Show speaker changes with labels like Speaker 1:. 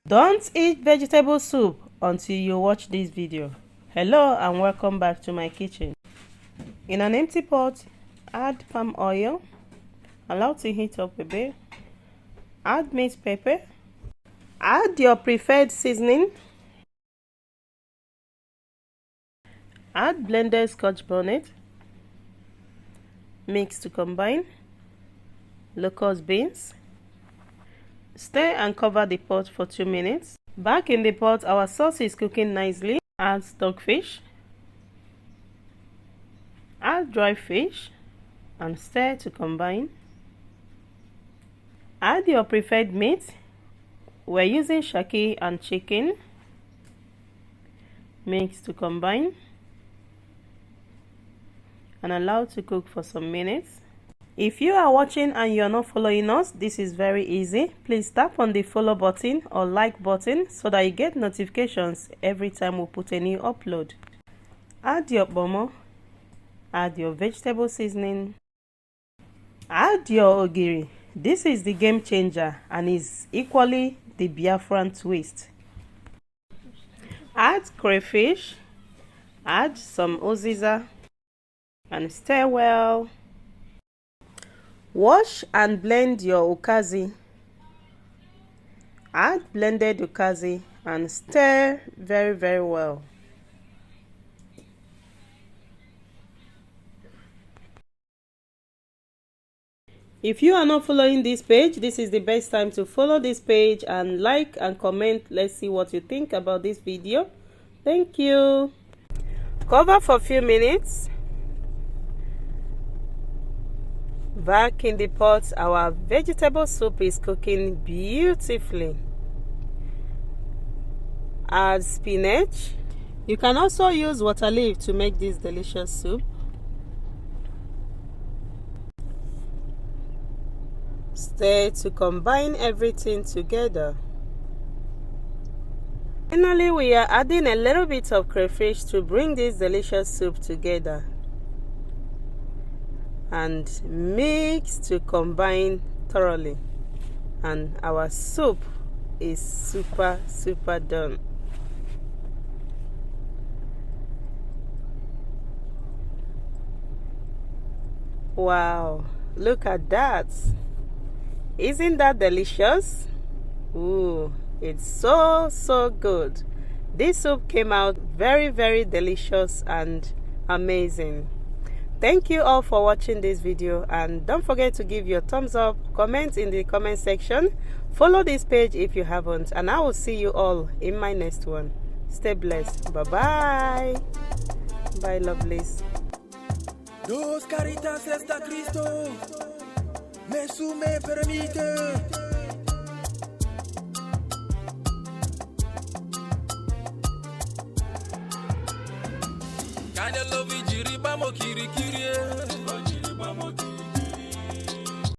Speaker 1: Don't eat vegetable soup until you watch this video. Hello and welcome back to my kitchen. In an empty pot, add palm oil, allow to heat up a bit, add minced pepper, add your preferred seasoning, add blended scotch bonnet, mix to combine, locust beans, stir and cover the pot for 2 minutes. Back in the pot, our sauce is cooking nicely. Add stockfish, add dry fish and stir to combine. Add your preferred meat. We're using shaki and chicken. Mix to combine and allow to cook for some minutes. If you are watching and you're not following us, this is very easy. Please tap on the follow button or like button so that you get notifications every time we put a new upload. Add your bomo, add your vegetable seasoning, add your ogiri. This is the game changer and is equally the Biafran twist. Add crayfish, add some uziza and stir well. Wash and blend your ukazi. Add blended ukazi and stir very well. If you are not following this page, this is the best time to follow this page and like and comment. Let's see what you think about this video. Thank you. Cover for a few minutes. Back in the pot, our vegetable soup is cooking beautifully. Add spinach. You can also use water leaf to make this delicious soup. Stir to combine everything together. Finally, we are adding a little bit of crayfish to bring this delicious soup together. And mix to combine thoroughly, and our soup is super done. Wow, look at that. Isn't that delicious? Ooh, it's so good. This soup came out very delicious and amazing. Thank you all for watching this video, and don't forget to give your thumbs up, comment in the comment section, follow this page if you haven't, and I will see you all in my next one. Stay blessed. Bye bye lovelies.
Speaker 2: Dos caritas está Cristo, me sume permite. Kinda love you, jiri bamo kiri kiri.